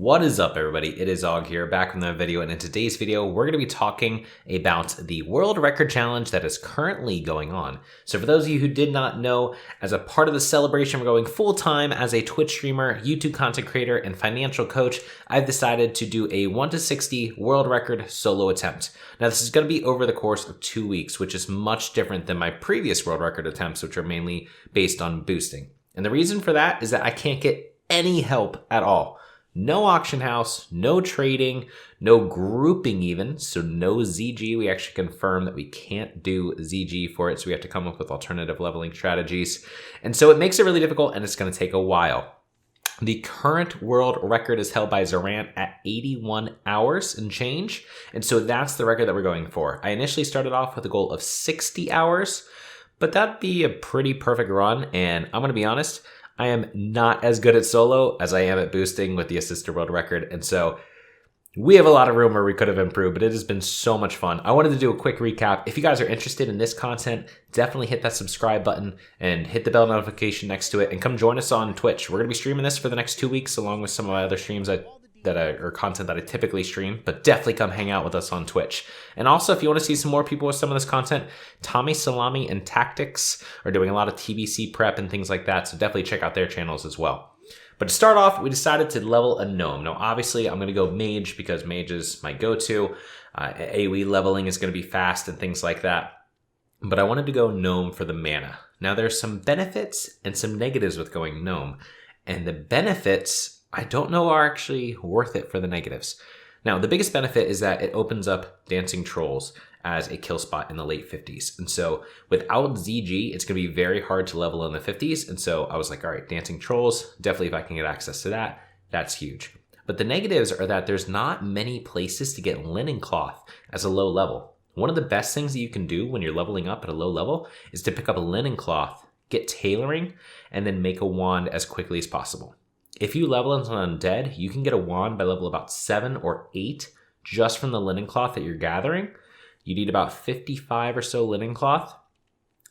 What is up, everybody? It is Og here, back with another video, and in today's video, we're going to be talking about the world record challenge that is currently going on. So for those of you who did not know, as a part of the celebration, we're going full-time as a Twitch streamer, YouTube content creator, and financial coach. I've decided to do a 1 to 60 world record solo attempt. Now, this is going to be over the course of 2 weeks, which is much different than my previous world record attempts, which are mainly based on boosting. And the reason for that is that I can't get any help at all. No auction house, no trading, no grouping even, so no ZG. We actually confirmed that we can't do ZG for it, so we have to come up with alternative leveling strategies. And so it makes it really difficult, and it's going to take a while. The current world record is held by Zoran at 81 hours and change, and so that's the record that we're going for. I initially started off with a goal of 60 hours, but that'd be a pretty perfect run, and I'm going to be honest, I am not as good at solo as I am at boosting with the assisted world record. And so we have a lot of room where we could have improved, but it has been so much fun. I wanted to do a quick recap. If you guys are interested in this content, definitely hit that subscribe button and hit the bell notification next to it and come join us on Twitch. We're going to be streaming this for the next 2 weeks along with some of my other streams or content that I typically stream, but definitely come hang out with us on Twitch. And also, if you want to see some more people with some of this content, Tommy Salami and Tactics are doing a lot of TBC prep and things like that, so definitely check out their channels as well. But to start off, we decided to level a gnome. Now, obviously, I'm going to go mage because mage is my go-to. AoE leveling is going to be fast and things like that. But I wanted to go gnome for the mana. Now, there's some benefits and some negatives with going gnome. And the benefits, I don't know, are actually worth it for the negatives. Now, the biggest benefit is that it opens up Dancing Trolls as a kill spot in the late 50s. And so without ZG, it's going to be very hard to level in the 50s. And so I was like, all right, Dancing Trolls, definitely if I can get access to that, that's huge. But the negatives are that there's not many places to get Linen Cloth as a low level. One of the best things that you can do when you're leveling up at a low level is to pick up a Linen Cloth, get tailoring, and then make a wand as quickly as possible. If you level into an undead, you can get a wand by level about 7 or 8 just from the linen cloth that you're gathering. You need about 55 or so linen cloth,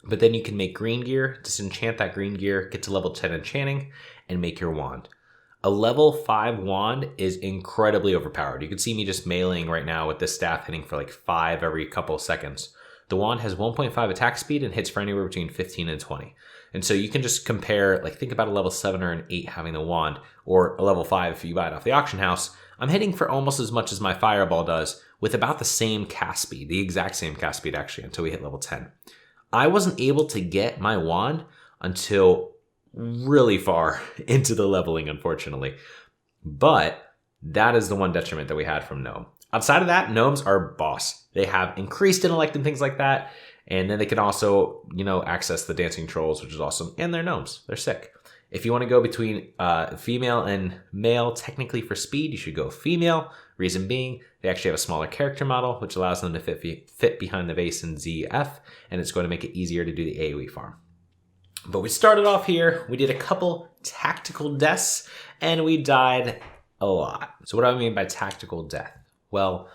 but then you can make green gear, disenchant that green gear, get to level 10 enchanting, and make your wand. A level 5 wand is incredibly overpowered. You can see me just meleeing right now with this staff hitting for like 5 every couple of seconds. The wand has 1.5 attack speed and hits for anywhere between 15 and 20. And so you can just compare, like think about a level 7 or an 8 having the wand, or a level 5 if you buy it off the auction house. I'm hitting for almost as much as my fireball does with about the same cast speed, the exact same cast speed actually, until we hit level 10. I wasn't able to get my wand until really far into the leveling, unfortunately. But that is the one detriment that we had from Gnome. Outside of that, Gnomes are boss. They have increased intellect and things like that. And then they can also, access the Dancing Trolls, which is awesome. And they're Gnomes. They're sick. If you want to go between female and male, technically for speed, you should go female. Reason being, they actually have a smaller character model, which allows them to fit behind the base in ZF. And it's going to make it easier to do the AoE farm. But we started off here. We did a couple tactical deaths. And we died a lot. So what do I mean by tactical death? Well,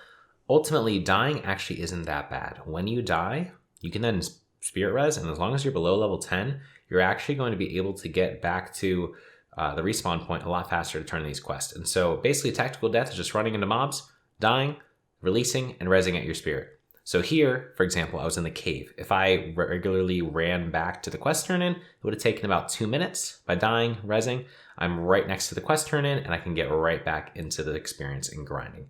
ultimately, dying actually isn't that bad. When you die, you can then spirit res, and as long as you're below level 10, you're actually going to be able to get back to the respawn point a lot faster to turn these quests. And so basically tactical death is just running into mobs, dying, releasing, and resing at your spirit. So here, for example, I was in the cave. If I regularly ran back to the quest turn-in, it would have taken about 2 minutes. By dying, resing, I'm right next to the quest turn-in, and I can get right back into the experience and grinding.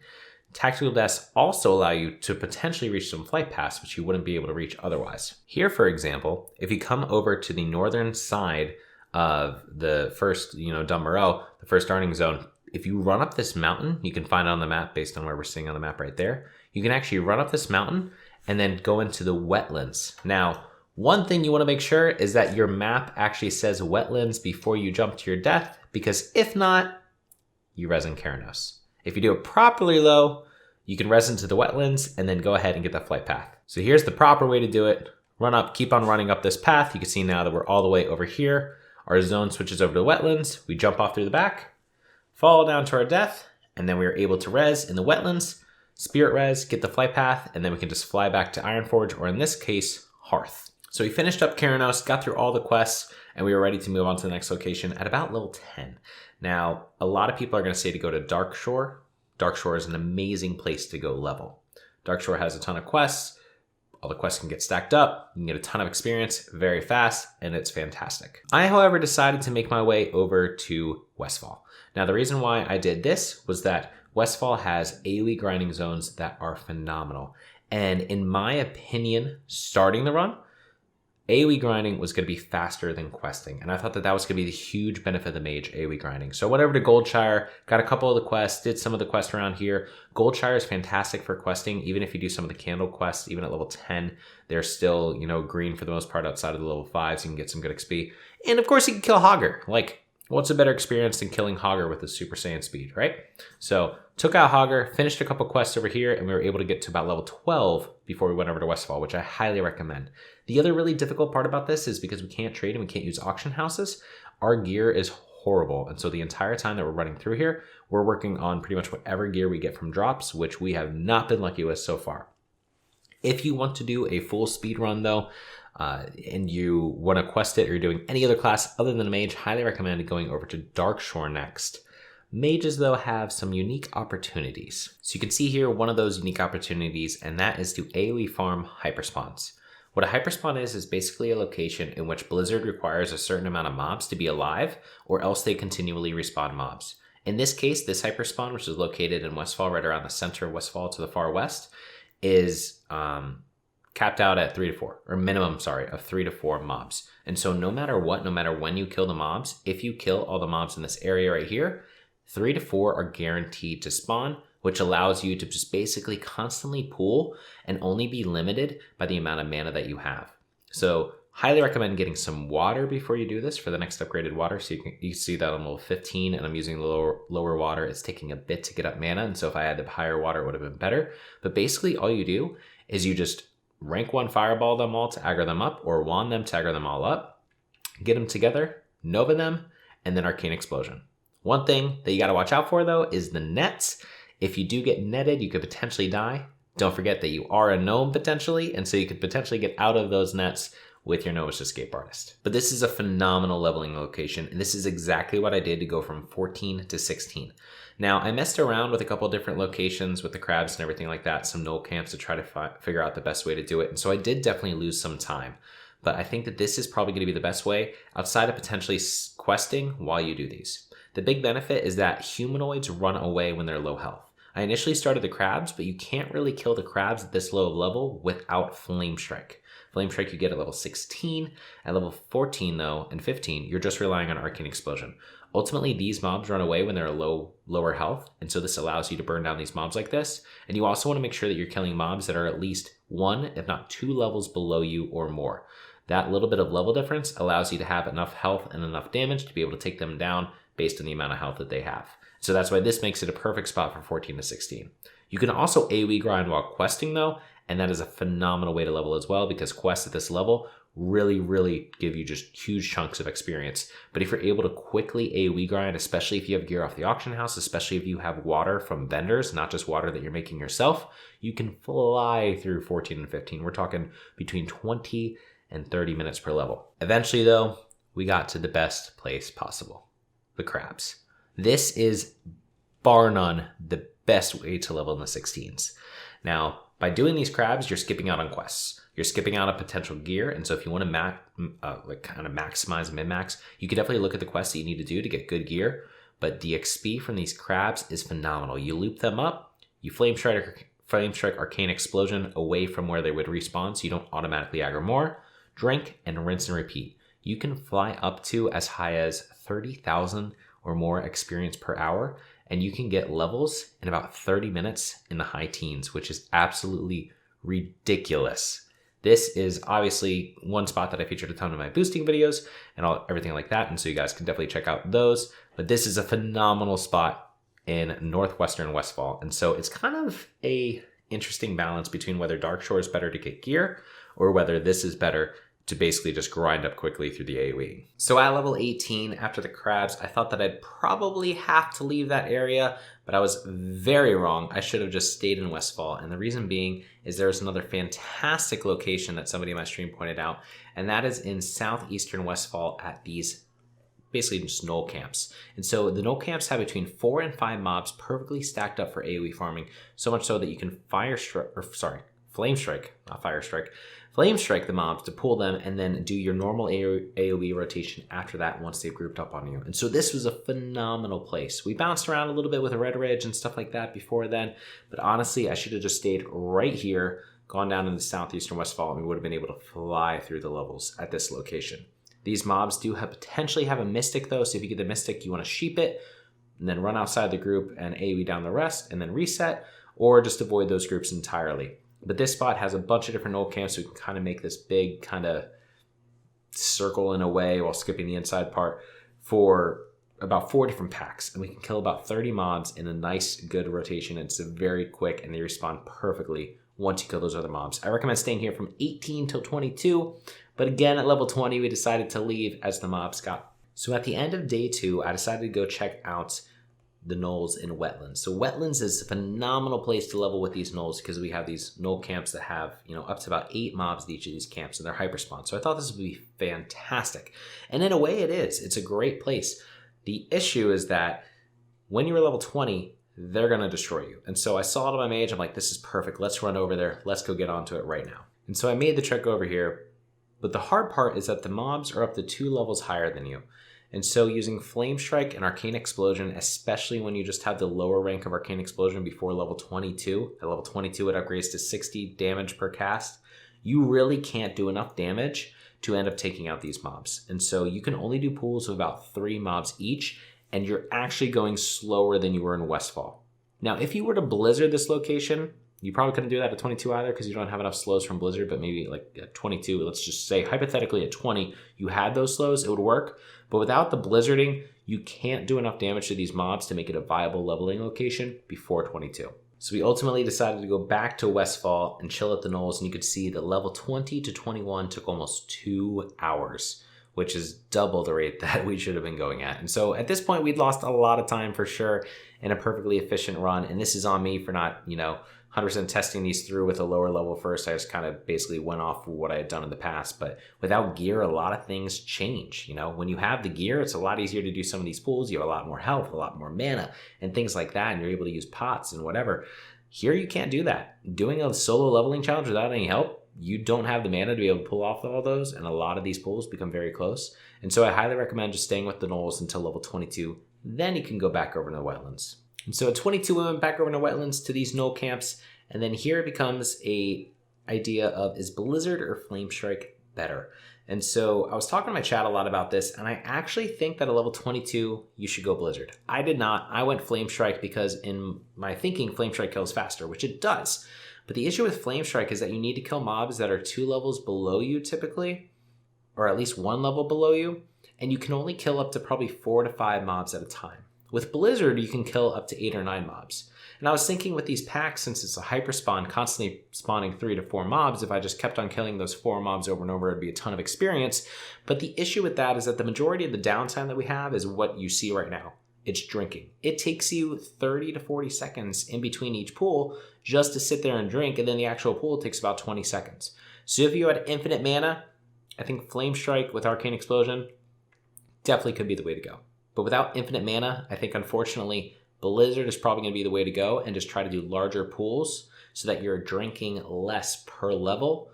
Tactical deaths also allow you to potentially reach some flight paths, which you wouldn't be able to reach otherwise. Here, for example, if you come over to the northern side of the first, Dumbarrow, the first starting zone, if you run up this mountain, you can find it on the map based on where we're seeing on the map right there. You can actually run up this mountain and then go into the wetlands. Now, one thing you want to make sure is that your map actually says wetlands before you jump to your death, because if not, you res in Keranos. If you do it properly though, you can res into the wetlands and then go ahead and get that flight path. So here's the proper way to do it. Run up, keep on running up this path. You can see now that we're all the way over here. Our zone switches over to the wetlands. We jump off through the back, fall down to our death, and then we are able to res in the wetlands, spirit res, get the flight path, and then we can just fly back to Ironforge, or in this case, Hearth. So we finished up Keranos, got through all the quests, and we were ready to move on to the next location at about level 10. Now, a lot of people are going to say to go to Darkshore. Darkshore is an amazing place to go level. Darkshore has a ton of quests. All the quests can get stacked up. You can get a ton of experience very fast, and it's fantastic. I, however, decided to make my way over to Westfall. Now, the reason why I did this was that Westfall has AoE grinding zones that are phenomenal. And in my opinion, starting the run, AoE grinding was going to be faster than questing. And I thought that that was going to be the huge benefit of the mage, AoE grinding. So I went over to Goldshire, got a couple of the quests, did some of the quests around here. Goldshire is fantastic for questing. Even if you do some of the candle quests, even at level 10, they're still, green for the most part outside of the level 5s. You can get some good XP. And of course, you can kill Hogger. Like, what's a better experience than killing Hogger with a Super Saiyan speed, right? So took out Hogger, finished a couple quests over here, and we were able to get to about level 12 before we went over to Westfall, which I highly recommend. The other really difficult part about this is because we can't trade and we can't use auction houses, our gear is horrible. And so the entire time that we're running through here, we're working on pretty much whatever gear we get from drops, which we have not been lucky with so far. If you want to do a full speed run though, and you want to quest it or you're doing any other class other than a mage, highly recommend going over to Darkshore next. Mages, though, have some unique opportunities. So you can see here one of those unique opportunities, and that is to AoE farm hyperspawns. What a hyperspawn is basically a location in which Blizzard requires a certain amount of mobs to be alive, or else they continually respawn mobs. In this case, this hyperspawn, which is located in Westfall, right around the center of Westfall to the far west, is capped out at 3 to 4, or minimum, of 3 to 4 mobs. And so no matter what, no matter when you kill the mobs, if you kill all the mobs in this area right here, 3 to 4 are guaranteed to spawn, which allows you to just basically constantly pool and only be limited by the amount of mana that you have. So highly recommend getting some water before you do this for the next upgraded water. So you can see that on level 15, and I'm using the lower water. It's taking a bit to get up mana, and so if I had the higher water, it would have been better. But basically all you do is you just rank 1 fireball them all to aggro them up, or wand them to aggro them all up, get them together, Nova them, and then Arcane Explosion. One thing that you got to watch out for though is the nets. If you do get netted, you could potentially die. Don't forget that you are a gnome potentially, and so you could potentially get out of those nets with your Gnomish Escape Artist. But this is a phenomenal leveling location, and this is exactly what I did to go from 14 to 16. Now, I messed around with a couple different locations with the crabs and everything like that, some null camps to try to figure out the best way to do it, and so I did definitely lose some time. But I think that this is probably going to be the best way outside of potentially questing while you do these. The big benefit is that humanoids run away when they're low health. I initially started the crabs, but you can't really kill the crabs at this low of level without Flame Strike. Flame Strike you get at level 16. At level 14 though, and 15, you're just relying on Arcane Explosion. Ultimately, these mobs run away when they're lower health, and so this allows you to burn down these mobs like this. And you also want to make sure that you're killing mobs that are at least 1, if not 2 levels below you or more. That little bit of level difference allows you to have enough health and enough damage to be able to take them down based on the amount of health that they have. So that's why this makes it a perfect spot for 14 to 16. You can also AoE grind while questing though, and that is a phenomenal way to level as well, because quests at this level really give you just huge chunks of experience. But if you're able to quickly AoE grind, especially if you have gear off the auction house, especially if you have water from vendors, not just water that you're making yourself, you can fly through 14 and 15. We're talking between 20 and 30 minutes per level. Eventually though, we got to the best place possible, the crabs. This is bar none the best way to level in the 16s. Now, by doing these crabs, you're skipping out on quests. You're skipping out on potential gear, and so if you want to kind of maximize min-max, you can definitely look at the quests that you need to do to get good gear. But the XP from these crabs is phenomenal. You loop them up, you flame strike Arcane Explosion away from where they would respawn, so you don't automatically aggro more. Drink and rinse and repeat. You can fly up to as high as 30,000 or more experience per hour, and you can get levels in about 30 minutes in the high teens, which is absolutely ridiculous. This is obviously one spot that I featured a ton of my boosting videos and everything like that, and so you guys can definitely check out those. But this is a phenomenal spot in northwestern Westfall, and so it's kind of a interesting balance between whether Darkshore is better to get gear or whether this is better to basically just grind up quickly through the AoE. So at level 18, after the crabs, I thought that I'd probably have to leave that area, but I was very wrong. I should have just stayed in Westfall. And the reason being is there's another fantastic location that somebody in my stream pointed out, and that is in southeastern Westfall at these basically just null camps. And so the null camps have between 4 and 5 mobs perfectly stacked up for AoE farming, so much so that you can flame strike the mobs to pull them and then do your normal AoE rotation after that once they've grouped up on you. And so this was a phenomenal place. We bounced around a little bit with a Red Ridge and stuff like that before then, but honestly, I should have just stayed right here, gone down into southeastern Westfall, and we would have been able to fly through the levels at this location. These mobs do potentially have a Mystic though, so if you get the Mystic, you want to sheep it, and then run outside the group and AoE down the rest, and then reset, or just avoid those groups entirely. But this spot has a bunch of different null camps, so we can kind of make this big kind of circle in a way while skipping the inside part for about 4 different packs. And we can kill about 30 mobs in a nice, good rotation. It's very quick, and they respawn perfectly once you kill those other mobs. I recommend staying here from 18 till 22, but again, at level 20, we decided to leave as the mobs got. So at the end of day 2, I decided to go check out the gnolls in Wetlands. So Wetlands is a phenomenal place to level with these gnolls because we have these gnoll camps that have, up to about 8 mobs at each of these camps, and they're hyperspawn. So I thought this would be fantastic. And in a way it is. It's a great place. The issue is that when you're level 20, they're going to destroy you. And so I saw it on my mage. I'm like, this is perfect. Let's run over there. Let's go get onto it right now. And so I made the trek over here. But the hard part is that the mobs are up to 2 levels higher than you. And so using Flame Strike and Arcane Explosion, especially when you just have the lower rank of Arcane Explosion before level 22, at level 22 it upgrades to 60 damage per cast, you really can't do enough damage to end up taking out these mobs. And so you can only do pools of about 3 mobs each, and you're actually going slower than you were in Westfall. Now, if you were to Blizzard this location, you probably couldn't do that at 22 either because you don't have enough slows from Blizzard, but maybe like at 22, let's just say hypothetically at 20, you had those slows, it would work. But without the Blizzarding, you can't do enough damage to these mobs to make it a viable leveling location before 22. So we ultimately decided to go back to Westfall and chill at the gnolls, and you could see that level 20 to 21 took almost 2 hours, which is double the rate that we should have been going at. And so at this point, we'd lost a lot of time for sure in a perfectly efficient run. And this is on me for not, 100% testing these through with a lower level first. I just kind of basically went off what I had done in the past. But without gear, a lot of things change. When you have the gear, it's a lot easier to do some of these pools. You have a lot more health, a lot more mana, and things like that. And you're able to use pots and whatever. Here, you can't do that. Doing a solo leveling challenge without any help, you don't have the mana to be able to pull off all those. And a lot of these pools become very close. And so I highly recommend just staying with the gnolls until level 22. Then you can go back over to the Wetlands. And so at 22, we went back over to Wetlands to these gnoll camps. And then here it becomes a idea of, is Blizzard or Flame Strike better? And so I was talking to my chat a lot about this, and I actually think that at level 22, you should go Blizzard. I did not. I went Flame Strike because in my thinking, Flame Strike kills faster, which it does. But the issue with Flame Strike is that you need to kill mobs that are 2 levels below you typically, or at least 1 level below you, and you can only kill up to probably 4 to 5 mobs at a time. With Blizzard, you can kill up to 8 or 9 mobs. And I was thinking with these packs, since it's a hyper spawn, constantly spawning 3 to 4 mobs, if I just kept on killing those 4 mobs over and over, it'd be a ton of experience. But the issue with that is that the majority of the downtime that we have is what you see right now. It's drinking. It takes you 30 to 40 seconds in between each pool just to sit there and drink, and then the actual pool takes about 20 seconds. So if you had infinite mana, I think Flame Strike with Arcane Explosion definitely could be the way to go. But without infinite mana, I think unfortunately Blizzard is probably going to be the way to go, and just try to do larger pools so that you're drinking less per level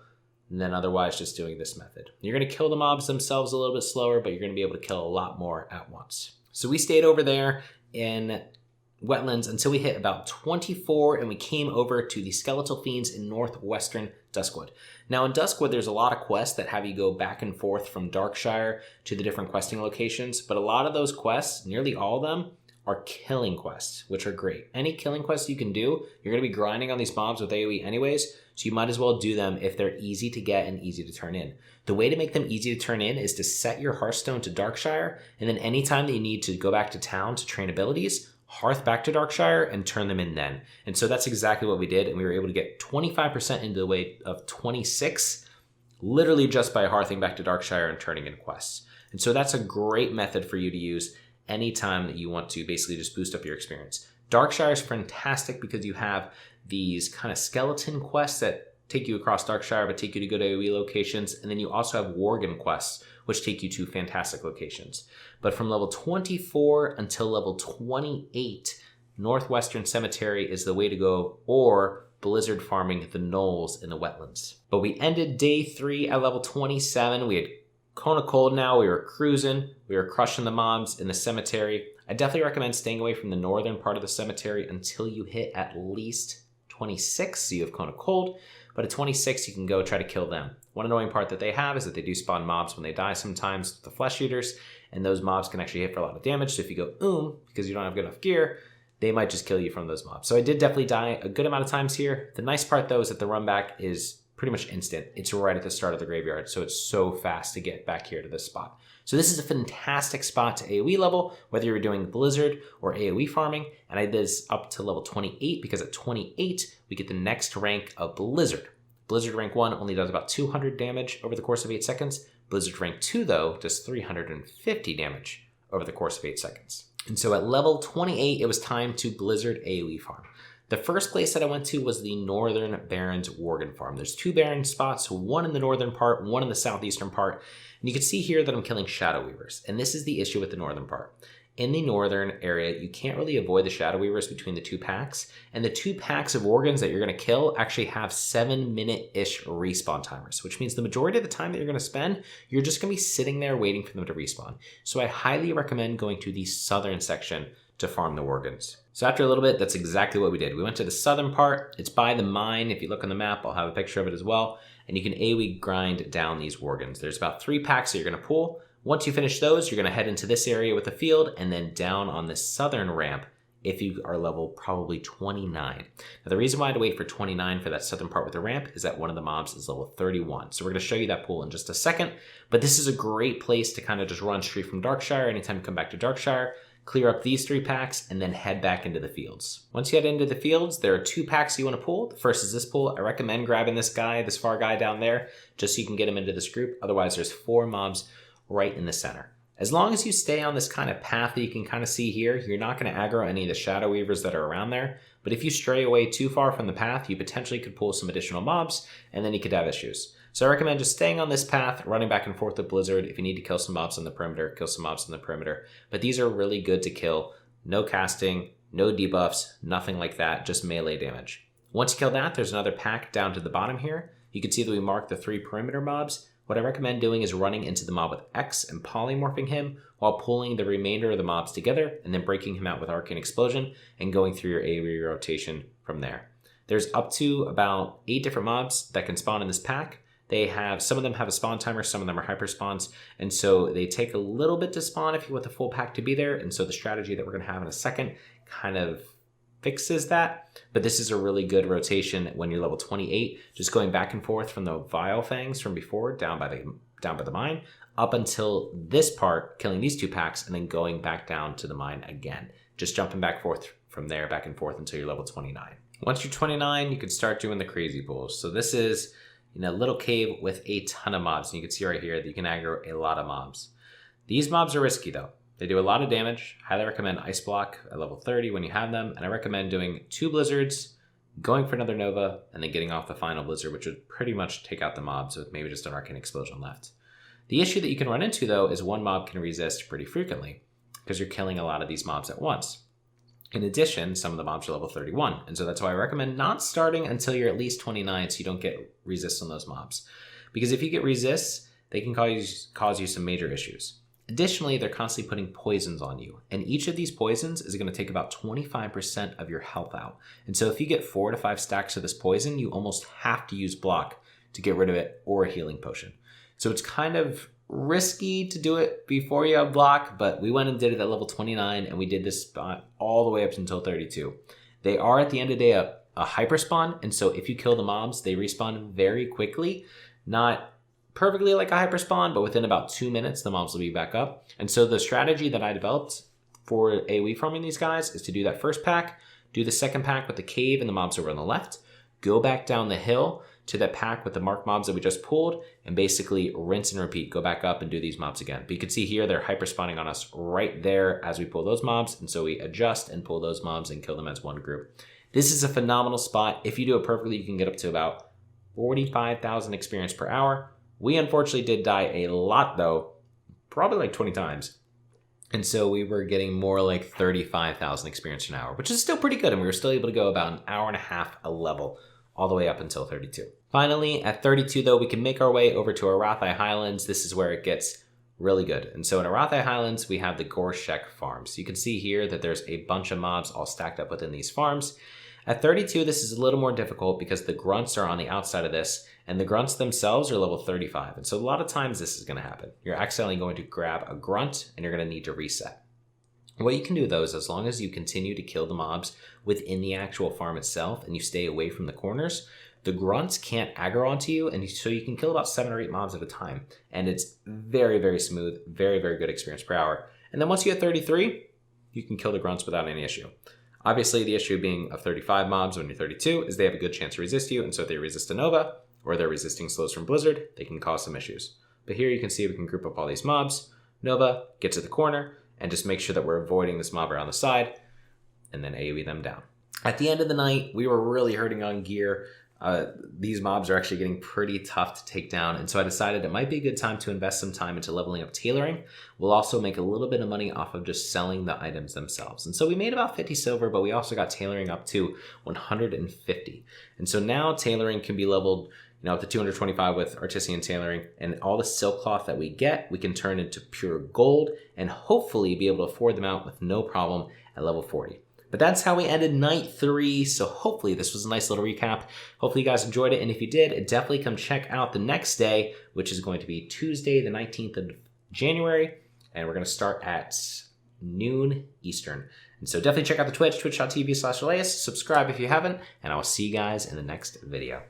than otherwise just doing this method. You're going to kill the mobs themselves a little bit slower, but you're going to be able to kill a lot more at once. So we stayed over there in Wetlands until we hit about 24, and we came over to the Skeletal Fiends in northwestern Duskwood. Now in Duskwood, there's a lot of quests that have you go back and forth from Darkshire to the different questing locations, but a lot of those quests, nearly all of them, are killing quests, which are great. Any killing quests you can do, you're going to be grinding on these mobs with AoE anyways, so you might as well do them if they're easy to get and easy to turn in. The way to make them easy to turn in is to set your Hearthstone to Darkshire, and then anytime that you need to go back to town to train abilities, Hearth back to Darkshire and turn them in then. And so that's exactly what we did, and we were able to get 25% into the way of 26 literally just by hearthing back to Darkshire and turning in quests. And so that's a great method for you to use anytime that you want to basically just boost up your experience. Darkshire is fantastic because you have these kind of skeleton quests that take you across Darkshire but take you to good AoE locations, and then you also have Worgen quests which take you to fantastic locations. But from level 24 until level 28, Northwestern Cemetery is the way to go, or blizzard farming the gnolls in the wetlands. But we ended day 3 at level 27. We had Kona Cold now, we were cruising, we were crushing the mobs in the cemetery. I definitely recommend staying away from the northern part of the cemetery until you hit at least 26, so you have Kona Cold, but at 26 you can go try to kill them. One annoying part that they have is that they do spawn mobs when they die sometimes, the flesh eaters, and those mobs can actually hit for a lot of damage, so if you go because you don't have good enough gear, they might just kill you from those mobs. So I did definitely die a good amount of times here. The nice part though is that the run back is pretty much instant. It's right at the start of the graveyard, so it's so fast to get back here to this spot. So this is a fantastic spot to AoE level, whether you're doing Blizzard or AoE farming, and I did this up to level 28 because at 28, we get the next rank of Blizzard. Blizzard rank 1 only does about 200 damage over the course of 8 seconds. Blizzard rank 2, though, does 350 damage over the course of 8 seconds. And so at level 28, it was time to Blizzard AoE farm. The first place that I went to was the Northern Barrens Worgen farm. There's 2 Barren spots, one in the northern part, one in the southeastern part. And you can see here that I'm killing Shadow Weavers. And this is the issue with the northern part. In the northern area, you can't really avoid the Shadow Weavers between the 2 packs. And the 2 packs of Worgens that you're going to kill actually have 7-minute-ish respawn timers, which means the majority of the time that you're going to spend, you're just going to be sitting there waiting for them to respawn. So I highly recommend going to the southern section to farm the Worgens. So after a little bit, that's exactly what we did. We went to the southern part. It's by the mine. If you look on the map, I'll have a picture of it as well. And you can AoE grind down these Worgens. There's about 3 packs that you're going to pull. Once you finish those, you're going to head into this area with the field and then down on this southern ramp if you are level probably 29. Now, the reason why I had to wait for 29 for that southern part with the ramp is that one of the mobs is level 31. So we're going to show you that pool in just a second. But this is a great place to kind of just run straight from Darkshire anytime you come back to Darkshire. Clear up these 3 packs, and then head back into the fields. Once you head into the fields, there are 2 packs you want to pull. The first is this pool. I recommend grabbing this far guy down there, just so you can get him into this group. Otherwise, there's 4 mobs right in the center. As long as you stay on this kind of path that you can kind of see here, you're not going to aggro any of the Shadow Weavers that are around there. But if you stray away too far from the path, you potentially could pull some additional mobs, and then you could have issues. So I recommend just staying on this path, running back and forth with Blizzard. If you need to kill some mobs on the perimeter, kill some mobs on the perimeter. But these are really good to kill. No casting, no debuffs, nothing like that, just melee damage. Once you kill that, there's another pack down to the bottom here. You can see that we marked the 3 perimeter mobs. What I recommend doing is running into the mob with X and polymorphing him while pulling the remainder of the mobs together and then breaking him out with Arcane Explosion and going through your AoE rotation from there. There's up to about 8 different mobs that can spawn in this pack. Some of them have a spawn timer, some of them are hyper spawns, and so they take a little bit to spawn if you want the full pack to be there, and so the strategy that we're going to have in a second kind of fixes that. But this is a really good rotation when you're level 28, just going back and forth from the Vile Fangs from before down by the mine up until this part, killing these 2 packs, and then going back down to the mine again. Just jumping back and forth from there, back and forth until you're level 29. Once you're 29, you can start doing the crazy pulls. So this is in a little cave with a ton of mobs. And you can see right here that you can aggro a lot of mobs. These mobs are risky though. They do a lot of damage. Highly recommend Ice Block at level 30 when you have them. And I recommend doing 2 Blizzards, going for another Nova, and then getting off the final Blizzard, which would pretty much take out the mobs with maybe just an Arcane Explosion left. The issue that you can run into though is one mob can resist pretty frequently because you're killing a lot of these mobs at once. In addition, some of the mobs are level 31, and so that's why I recommend not starting until you're at least 29 so you don't get resists on those mobs. Because if you get resists, they can cause you some major issues. Additionally, they're constantly putting poisons on you, and each of these poisons is going to take about 25% of your health out. And so if you get 4 to 5 stacks of this poison, you almost have to use block to get rid of it or a healing potion. So it's kind of risky to do it before you have block, but we went and did it at level 29, and we did this spot all the way up until 32. They are at the end of the day a hyper spawn, and so if you kill the mobs, they respawn very quickly. Not perfectly like a hyper spawn, but within about 2 minutes, the mobs will be back up. And so the strategy that I developed for AoE farming these guys is to do that first pack, do the second pack with the cave and the mobs over on the left, go back down the hill, to that pack with the mark mobs that we just pulled and basically rinse and repeat. Go back up and do these mobs again. But you can see here they're hyper spawning on us right there as we pull those mobs. And so we adjust and pull those mobs and kill them as one group. This is a phenomenal spot. If you do it perfectly, you can get up to about 45,000 experience per hour. We unfortunately did die a lot though, probably like 20 times. And so we were getting more like 35,000 experience an hour, which is still pretty good. And we were still able to go about an hour and a half a level all the way up until 32. Finally, at 32 though, we can make our way over to Arathi Highlands. This is where it gets really good. And so in Arathi Highlands, we have the Gorshek farms. You can see here that there's a bunch of mobs all stacked up within these farms. At 32, this is a little more difficult because the grunts are on the outside of this, and the grunts themselves are level 35. And so a lot of times this is going to happen. You're accidentally going to grab a grunt, and you're going to need to reset. What you can do, though, is as long as you continue to kill the mobs within the actual farm itself, and you stay away from the corners, the grunts can't aggro onto you, and so you can kill about 7 or 8 mobs at a time. And it's very, very smooth, very, very good experience per hour. And then once you get 33, you can kill the grunts without any issue. Obviously, the issue being of 35 mobs when you're 32 is they have a good chance to resist you, and so if they resist a Nova, or they're resisting slows from Blizzard, they can cause some issues. But here you can see we can group up all these mobs. Nova, get to the corner, and just make sure that we're avoiding this mob around the side, and then AoE them down. At the end of the night, we were really hurting on gear. These mobs are actually getting pretty tough to take down, and so I decided it might be a good time to invest some time into leveling up tailoring. We'll also make a little bit of money off of just selling the items themselves. And so we made about 50 silver, but we also got tailoring up to 150. And so now tailoring can be leveled up to 225 with Artisan tailoring, and all the silk cloth that we get, we can turn into pure gold and hopefully be able to afford them out with no problem at level 40. But that's how we ended night 3, so hopefully this was a nice little recap. Hopefully you guys enjoyed it, and if you did, definitely come check out the next day, which is going to be Tuesday, the 19th of January, and we're going to start at noon Eastern. And so definitely check out the Twitch, twitch.tv/Elias, subscribe if you haven't, and I will see you guys in the next video.